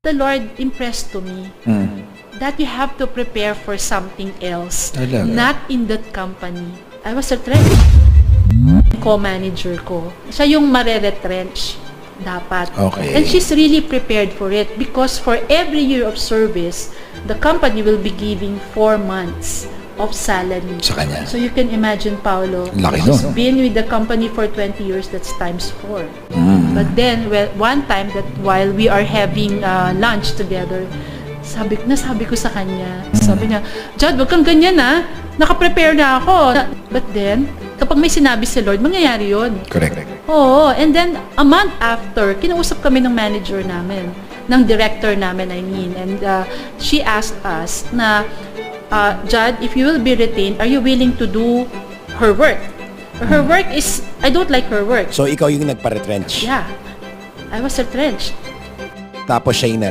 The Lord impressed to me that you have to prepare for something else, Talaga? not in that company. I was retrenched. Co-manager ko, siya yung mare-retrench dapat. Okay. And she's really prepared for it because for every year of service, the company will be giving 4 months of salary. Sa kanya. So you can imagine, Paolo, Laki she's nun. been with the company for 20 years, that's times 4. But then, well, one time that while we are having lunch together, sabi ko sa kanya, sabi niya, Jad, wag kang ganyan naka-prepare na ako. But then, kapag may sinabi si Lord, mangyayari yun. Correct. Oo, and then a month after, kinausap kami ng manager namin, ng director namin, I mean, and she asked us na, Jad, if you will be retained, are you willing to do her work? Her work is, I don't like her work. So, ikaw yung nagpa-retrench. Yeah, I was retrenched. Tapos siya yung